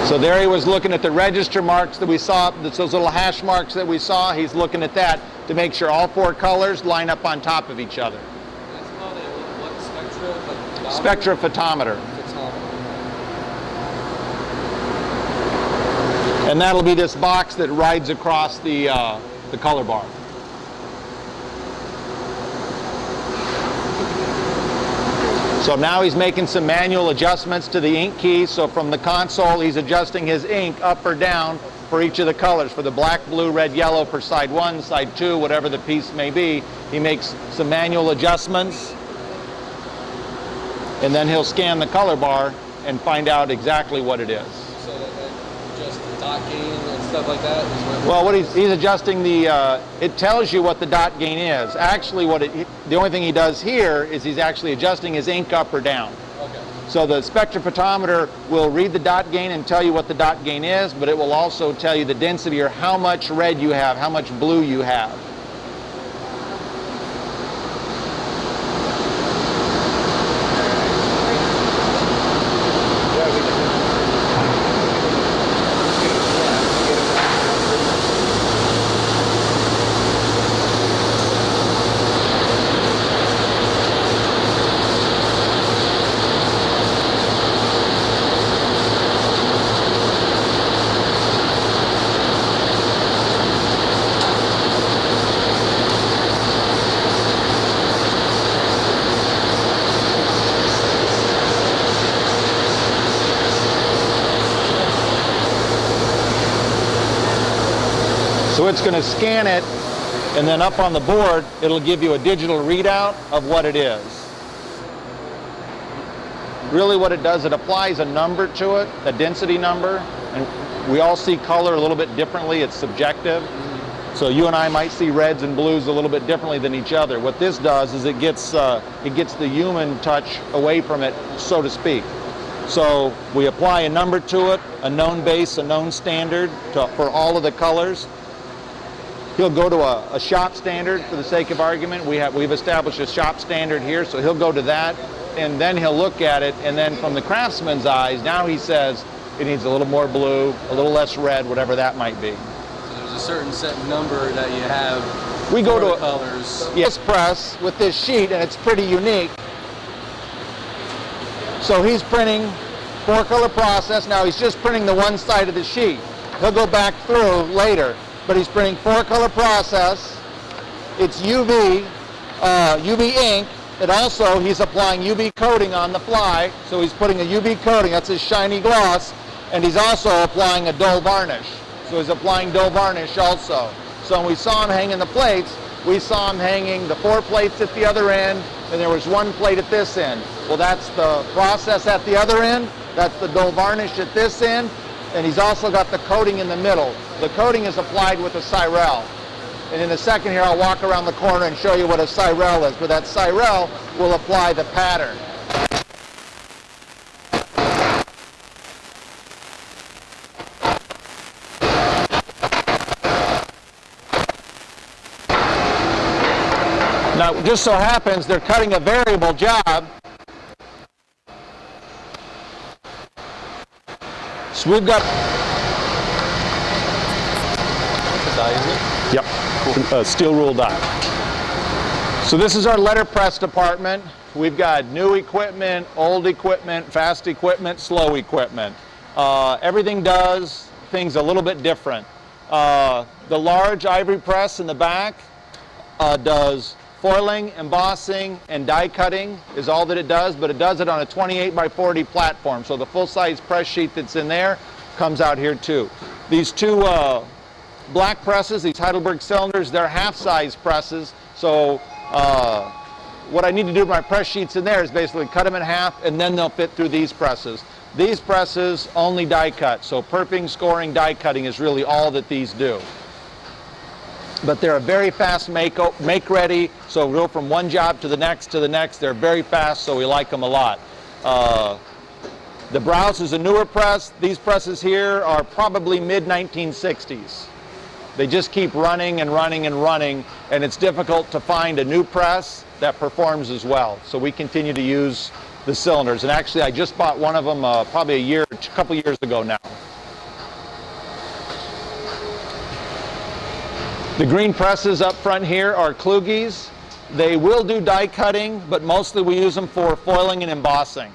So there he was looking at the register marks that we saw, those little hash marks that we saw. He's looking at that to make sure all four colors line up on top of each other. That's called a what spectral? Spectrophotometer. And that'll be this box that rides across the color bar. So now he's making some manual adjustments to the ink key. So from the console, he's adjusting his ink up or down for each of the colors. For the black, blue, red, yellow for side 1, side 2, whatever the piece may be. He makes some manual adjustments. And then he'll scan the color bar and find out exactly what it is. So that just the dot gain and stuff like that? Well, what he's adjusting it tells you what the dot gain is. Actually, the only thing he does here is he's actually adjusting his ink up or down. Okay. So the spectrophotometer will read the dot gain and tell you what the dot gain is, but it will also tell you the density or how much red you have, how much blue you have. So it's going to scan it, and then up on the board, it'll give you a digital readout of what it is. Really what it does, it applies a number to it, a density number, and we all see color a little bit differently. It's subjective. So you and I might see reds and blues a little bit differently than each other. What this does is it gets the human touch away from it, so to speak. So we apply a number to it, a known base, a known standard for all of the colors. He'll go to a shop standard for the sake of argument. We've established a shop standard here, so he'll go to that, and then he'll look at it, and then from the craftsman's eyes, now he says it needs a little more blue, a little less red, whatever that might be. So there's a certain set number that you have. We go for to the colors. Yes, press with this sheet, and it's pretty unique. So he's printing 4-color process. Now he's just printing the one side of the sheet. He'll go back through later. But he's printing 4-color process. It's UV ink. And also he's applying UV coating on the fly. So he's putting a UV coating, that's his shiny gloss. And he's also applying a dull varnish. So he's applying dull varnish also. So when we saw him hanging the plates, we saw him hanging the 4 plates at the other end, and there was 1 plate at this end. Well, that's the process at the other end. That's the dull varnish at this end. And he's also got the coating in the middle. The coating is applied with a Cyrel. And in a second here, I'll walk around the corner and show you what a Cyrel is. But that Cyrel will apply the pattern. just so happens they're cutting a variable job. So we've got... Yep, steel rule die. So this is our letterpress department. We've got new equipment, old equipment, fast equipment, slow equipment. Everything does things a little bit different. The large ivory press in the back does foiling, embossing, and die cutting is all that it does, but it does it on a 28 by 40 platform. So the full-size press sheet that's in there comes out here too. These two black presses, these Heidelberg cylinders, they're half-size presses. So what I need to do with my press sheets in there is basically cut them in half, and then they'll fit through these presses. These presses only die cut, so perping, scoring, die cutting is really all that these do. But they're a very fast make ready, so we go from one job to the next to the next. They're very fast, so we like them a lot. The Browse is a newer press. These presses here are probably mid-1960s. They just keep running and running and running, and it's difficult to find a new press that performs as well. So we continue to use the cylinders. And actually, I just bought one of them probably a couple years ago now. The green presses up front here are Kluges. They will do die cutting, but mostly we use them for foiling and embossing.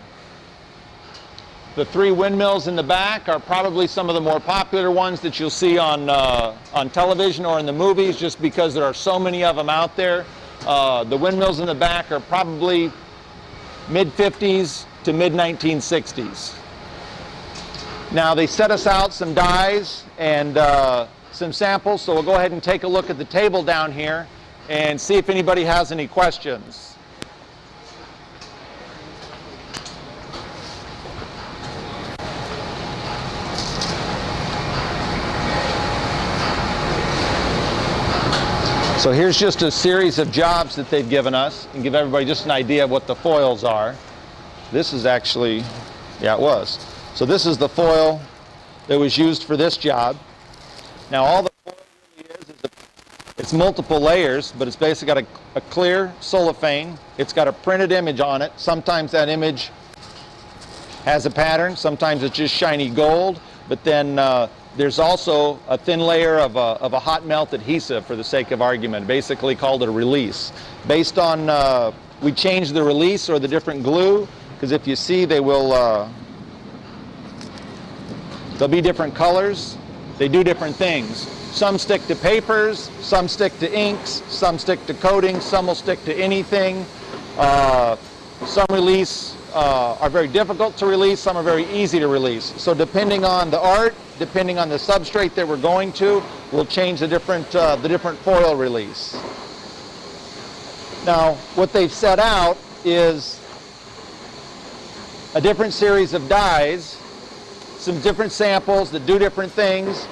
The three windmills in the back are probably some of the more popular ones that you'll see on television or in the movies, just because there are so many of them out there. The windmills in the back are probably mid-50s to mid-1960s. Now they set us out some dies and some samples, so we'll go ahead and take a look at the table down here and see if anybody has any questions. So here's just a series of jobs that they've given us and give everybody just an idea of what the foils are. This is actually, yeah, it was. So this is the foil that was used for this job. Now all the foil really is it's multiple layers, but it's basically got a clear cellophane. It's got a printed image on it. Sometimes that image has a pattern. Sometimes it's just shiny gold. But then there's also a thin layer of a hot melt adhesive, for the sake of argument, basically called a release. Based on, we change the release or the different glue, because if you see, they'll be different colors. They do different things. Some stick to papers, some stick to inks, some stick to coatings, some will stick to anything. Some release are very difficult to release, some are very easy to release. So depending on the art, depending on the substrate that we're going to, we'll change the different foil release. Now, what they've set out is a different series of dies, some different samples that do different things.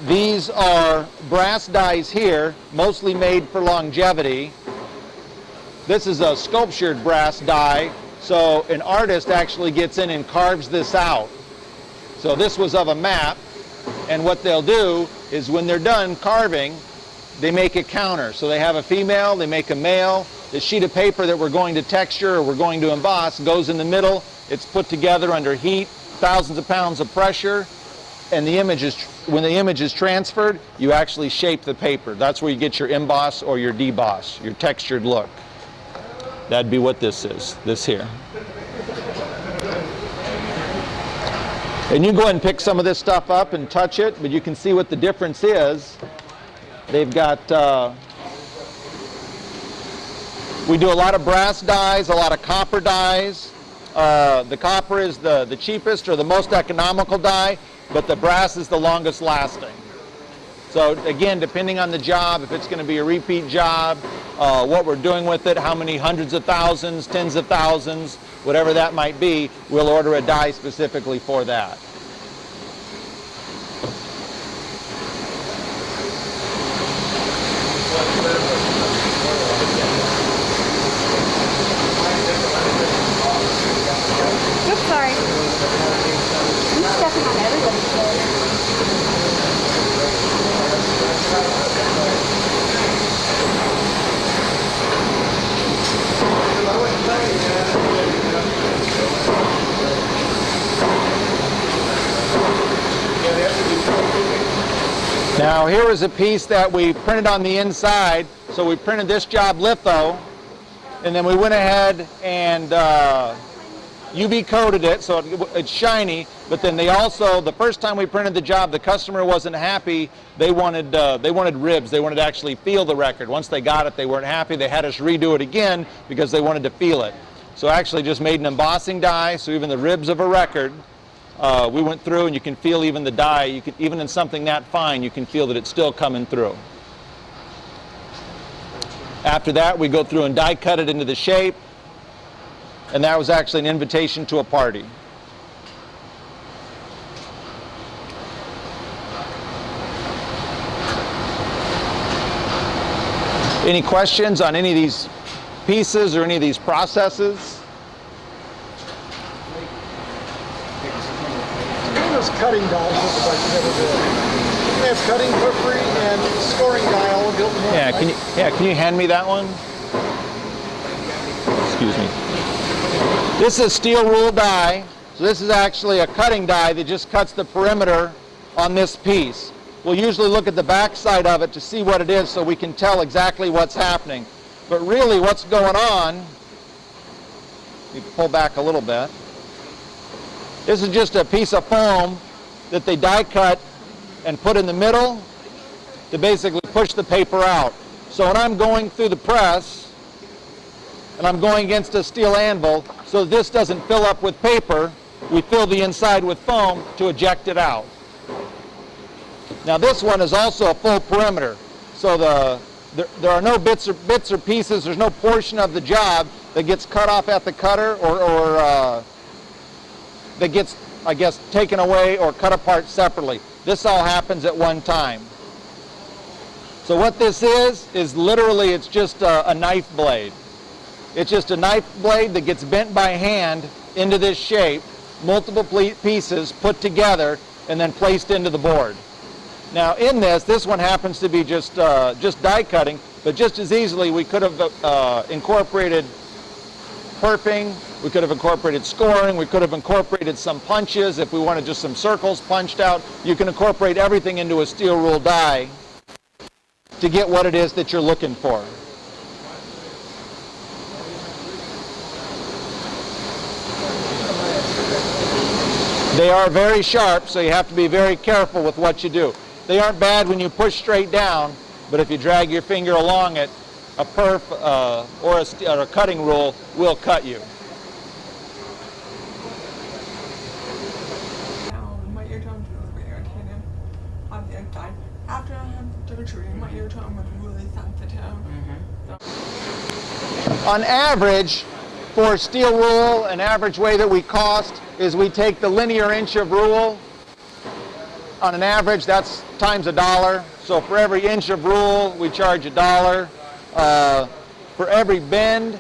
These are brass dies here, mostly made for longevity. This is a sculptured brass die, so an artist actually gets in and carves this out. So this was of a map, and what they'll do is when they're done carving, they make a counter. So they have a female, they make a male. The sheet of paper that we're going to texture or we're going to emboss goes in the middle. It's put together under heat, thousands of pounds of pressure, and the image is, when the image is transferred, you actually shape the paper. That's where you get your emboss or your deboss, your textured look. That'd be what this is, this here. And you can go ahead and pick some of this stuff up and touch it, but you can see what the difference is. They've got, we do a lot of brass dies, a lot of copper dies. The copper is the cheapest or the most economical die, but the brass is the longest lasting. So again, depending on the job, if it's going to be a repeat job, what we're doing with it, how many hundreds of thousands, tens of thousands, whatever that might be, we'll order a die specifically for that. Oops, sorry. I'm stepping on everybody's toes. Now here is a piece that we printed on the inside. So we printed this job litho, and then we went ahead and UV coated it so it's shiny. But then they also, the first time we printed the job, the customer wasn't happy. They wanted ribs. They wanted to actually feel the record. Once they got it, they weren't happy. They had us redo it again because they wanted to feel it. So I actually just made an embossing die. So even the ribs of a record, we went through, and you can feel even the die. You can, even in something that fine, you can feel that it's still coming through. After that, we go through and die cut it into the shape, and that was actually an invitation to a party. Any questions on any of these pieces or any of these processes? Those cutting dies look like you never did. You have cutting, cookery, and scoring die all built in one. Yeah, can you hand me that one? Excuse me. This is a steel rule die. So this is actually a cutting die that just cuts the perimeter on this piece. We'll usually look at the back side of it to see what it is so we can tell exactly what's happening. But really what's going on, you pull back a little bit. This is just a piece of foam that they die cut and put in the middle to basically push the paper out. So when I'm going through the press and I'm going against a steel anvil, so this doesn't fill up with paper, we fill the inside with foam to eject it out. Now this one is also a full perimeter. So there are no bits or pieces, there's no portion of the job that gets cut off at the cutter or that gets, I guess, taken away or cut apart separately. This all happens at one time. So what this is literally, it's just a knife blade. It's just a knife blade that gets bent by hand into this shape, multiple pieces put together and then placed into the board. Now in this one happens to be just die cutting, but just as easily we could have incorporated perping, we could have incorporated scoring, we could have incorporated some punches if we wanted just some circles punched out. You can incorporate everything into a steel rule die to get what it is that you're looking for. They are very sharp, so you have to be very careful with what you do. They aren't bad when you push straight down, but if you drag your finger along it, a perf or a cutting rule will cut you. My eardrum was really irritated on the inside. After I had surgery, my eardrum was really sensitive. On average, for steel rule, an average way that we cost is we take the linear inch of rule. On an average, that's times $1. So for every inch of rule, we charge $1. For every bend,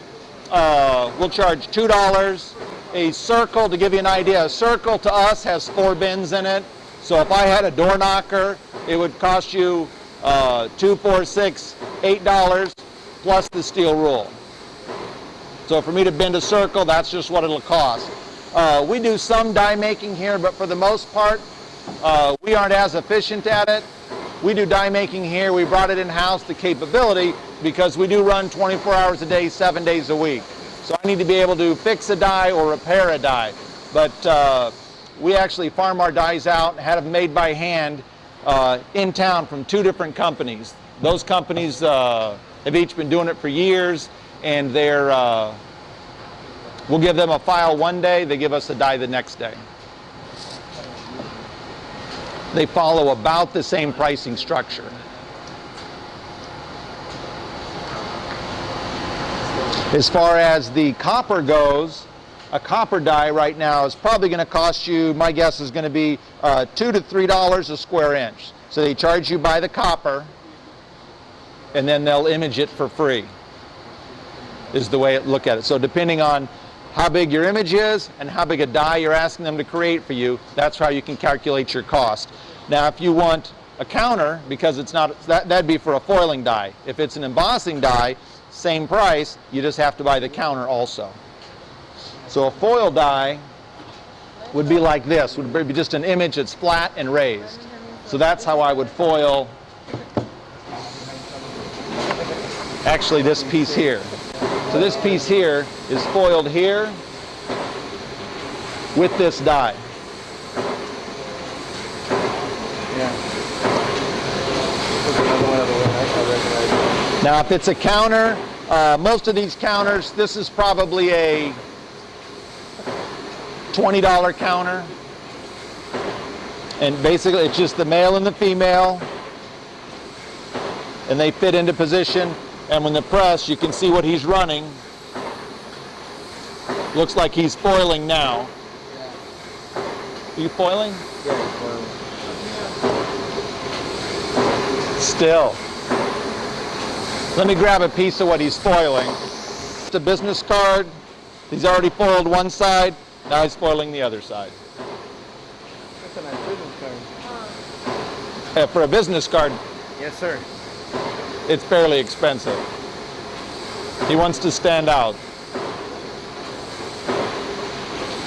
we'll charge $2. A circle, to give you an idea, a circle to us has 4 bends in it. So if I had a door knocker, it would cost you $2, $4, $6, $8 plus the steel rule. So for me to bend a circle, that's just what it'll cost. We do some die making here, but for the most part, we aren't as efficient at it. We do die making here. We brought it in-house, the capability, because we do run 24 hours a day, 7 days a week. So I need to be able to fix a die or repair a die. But we actually farm our dies out and had them made by hand in town from 2 different companies. Those companies have each been doing it for years, and we'll give them a file one day, they give us a die the next day. They follow about the same pricing structure. As far as the copper goes, a copper die right now is probably going to cost you, my guess is going to be $2 to $3 a square inch. So they charge you by the copper, and then they'll image it for free, is the way it look at it. So depending on how big your image is and how big a die you're asking them to create for you, that's how you can calculate your cost. Now if you want a counter, because it's not, that'd be for a foiling die. If it's an embossing die, same price, you just have to buy the counter also. So a foil die would be like this, would be just an image that's flat and raised. So that's how I would foil Actually, this piece here. So this piece here is foiled here with this die. Yeah. There's another one of the one I recognize. Now, if it's a counter, most of these counters, this is probably a $20 counter. And basically, it's just the male and the female. And they fit into position. And when the press, you can see what he's running. Looks like he's foiling now. Are you foiling? Yeah, he's foiling. Still. Let me grab a piece of what he's foiling. It's a business card. He's already foiled one side. Now he's foiling the other side. That's a nice business card. For a business card, Yes, sir. it's fairly expensive. He wants to stand out.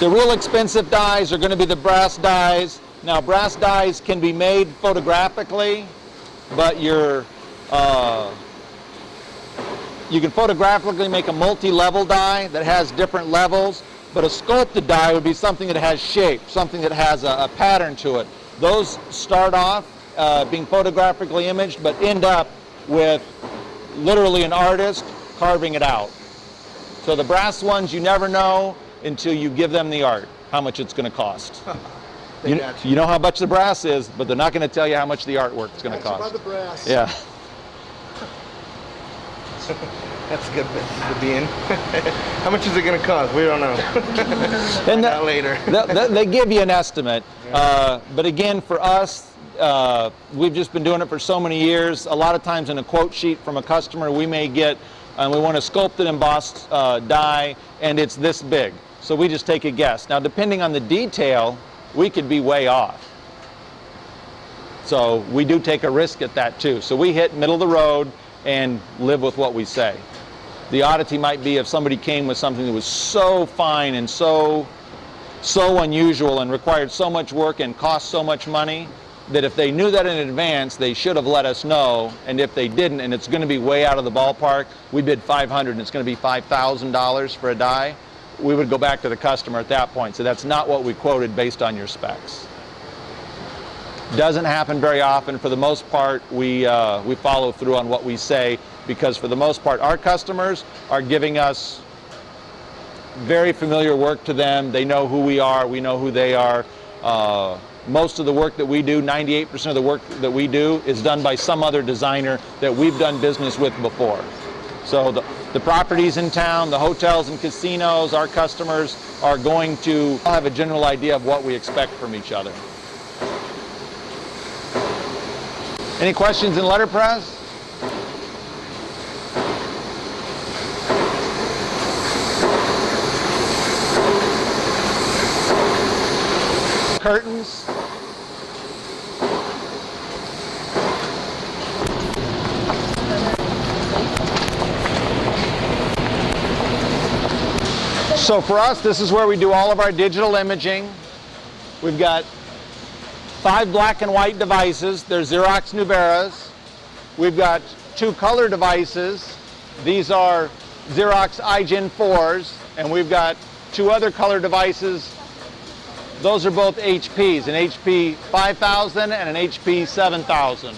The real expensive dies are going to be the brass dies. Now, brass dies can be made photographically, but you can photographically make a multi-level die that has different levels, but a sculpted die would be something that has shape, something that has a pattern to it. Those start off being photographically imaged, but end up with literally an artist carving it out. So the brass ones, you never know until you give them the art, how much it's going to cost. You know how much the brass is, but they're not going to tell you how much the artwork is going to cost. About the brass. Yeah. That's a good business to be in. How much is it going to cost? We don't know. Find out later. They give you an estimate. But again, for us, we've just been doing it for so many years. A lot of times in a quote sheet from a customer, we may get, and we want a sculpted embossed die, and it's this big. So we just take a guess. Now, depending on the detail, we could be way off. So we do take a risk at that too. So we hit middle of the road and live with what we say. The oddity might be if somebody came with something that was so fine and so unusual and required so much work and cost so much money that if they knew that in advance, they should have let us know. And if they didn't, and it's going to be way out of the ballpark, we bid $500 and it's going to be $5,000 for a die, we would go back to the customer at that point. So that's not what we quoted based on your specs. Doesn't happen very often. For the most part, we follow through on what we say, because for the most part, our customers are giving us very familiar work to them. They know who we are. We know who they are. Most of the work that we do, 98% of the work that we do, is done by some other designer that we've done business with before. So the properties in town, the hotels and casinos, our customers are going to have a general idea of what we expect from each other. Any questions in letterpress? Curtains. So for us, this is where we do all of our digital imaging. We've got 5 black and white devices. They're Xerox Nuberas. We've got 2 color devices. These are Xerox iGen 4s, and we've got 2 other color devices. Those are both HPs, an HP 5000 and an HP 7000.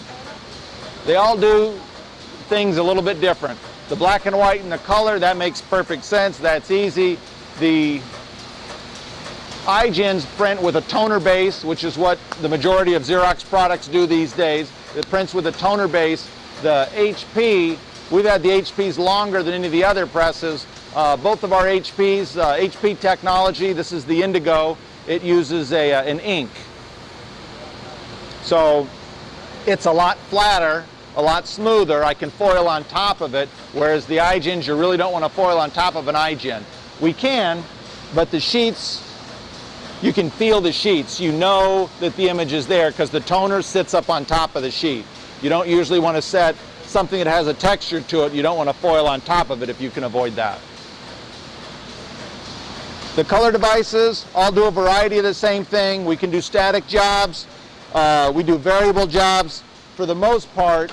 They all do things a little bit different. The black and white and the color, that makes perfect sense. That's easy. The iGens print with a toner base, which is what the majority of Xerox products do these days. It prints with a toner base. The HP, we've had the HPs longer than any of the other presses. Both of our HPs, HP technology, this is the Indigo, it uses an ink. So it's a lot flatter, a lot smoother. I can foil on top of it, whereas the iGens, you really don't want to foil on top of an iGen. We can, but the sheets, you can feel the sheets. You know that the image is there because the toner sits up on top of the sheet. You don't usually want to set something that has a texture to it. You don't want to foil on top of it if you can avoid that. The color devices all do a variety of the same thing. We can do static jobs. We do variable jobs. For the most part,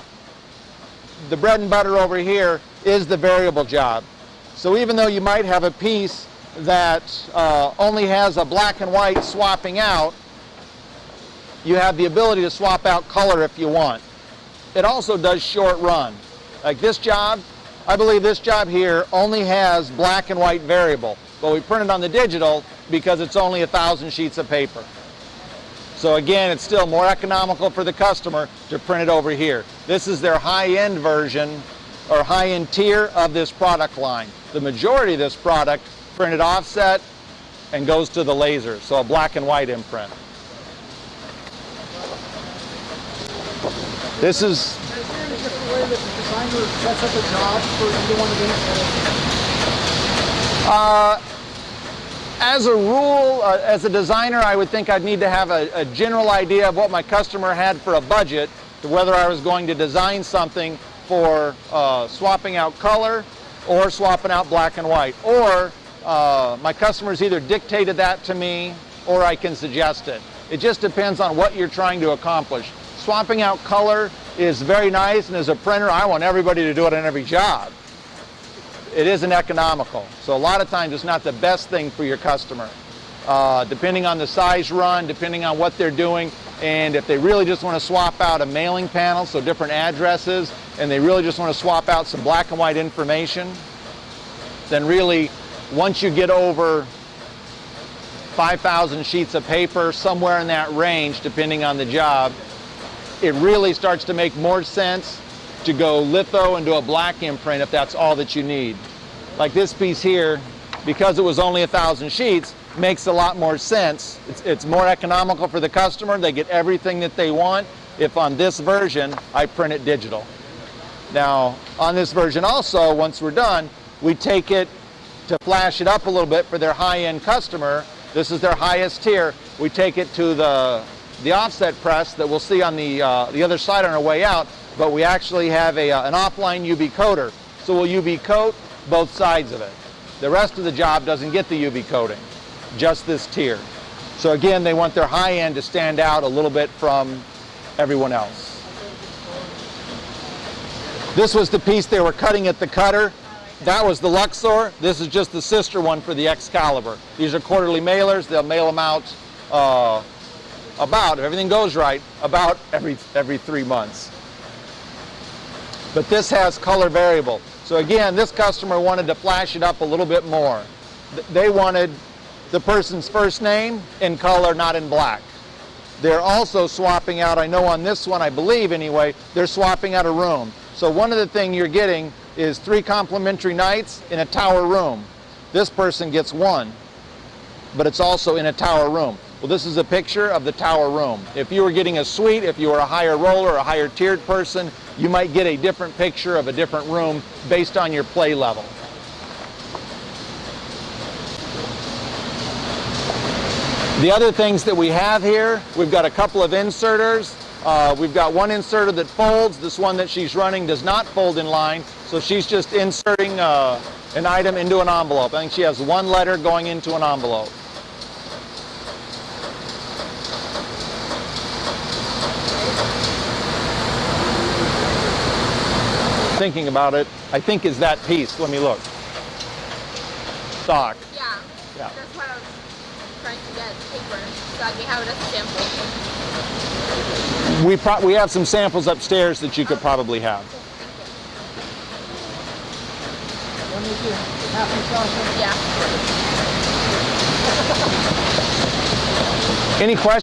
the bread and butter over here is the variable job. So even though you might have a piece that only has a black and white swapping out, you have the ability to swap out color if you want. It also does short run. Like this job, I believe this job here only has black and white variable, but we print it on the digital because it's only 1,000 sheets of paper. So again, it's still more economical for the customer to print it over here. This is their high-end version or high-end tier of this product line. The majority of this product printed offset and goes to the laser, so a black and white imprint. This is Is there any different way that the designer sets up a job for either one of these? as a rule, as a designer, I would think I'd need to have a general idea of what my customer had for a budget, to whether I was going to design something for swapping out color or swapping out black and white. Or my customers either dictated that to me or I can suggest it. It just depends on what you're trying to accomplish. Swapping out color is very nice, and as a printer, I want everybody to do it on every job. It isn't economical. So a lot of times it's not the best thing for your customer. Depending on the size run, depending on what they're doing, and if they really just want to swap out a mailing panel, so different addresses, and they really just want to swap out some black and white information, then really, once you get over 5,000 sheets of paper, somewhere in that range, depending on the job, it really starts to make more sense to go litho and do a black imprint if that's all that you need. Like this piece here, because it was only 1,000 sheets, makes a lot more sense. It's more economical for the customer. They get everything that they want if on this version I print it digital. Now on this version also, once we're done, we take it to flash it up a little bit for their high-end customer. This is their highest tier. We take it to the offset press that we'll see on the other side on our way out, but we actually have an offline UV coater. So we'll UV coat both sides of it. The rest of the job doesn't get the UV coating, just this tier. So again, they want their high end to stand out a little bit from everyone else. This was the piece they were cutting at the cutter. That was the Luxor. This is just the sister one for the Excalibur. These are quarterly mailers. They'll mail them out about, if everything goes right, about every 3 months. But this has color variable. So again, this customer wanted to flash it up a little bit more. They wanted the person's first name in color, not in black. They're also swapping out, I know on this one, I believe anyway, they're swapping out a room. So one of the things you're getting is 3 complimentary nights in a tower room. This person gets 1, but it's also in a tower room. Well, this is a picture of the tower room. If you were getting a suite, if you were a higher roller, a higher tiered person, you might get a different picture of a different room based on your play level. The other things that we have here, we've got a couple of inserters. We've got one inserter that folds. This one that she's running does not fold in line, so she's just inserting an item into an envelope. I think she has 1 letter going into an envelope. Thinking about it, I think is that piece. Let me look. Stock. Yeah. Yeah. That's why I was trying to get paper so I can have it as a sample. We have some samples upstairs that you could probably have. Yeah. Any questions?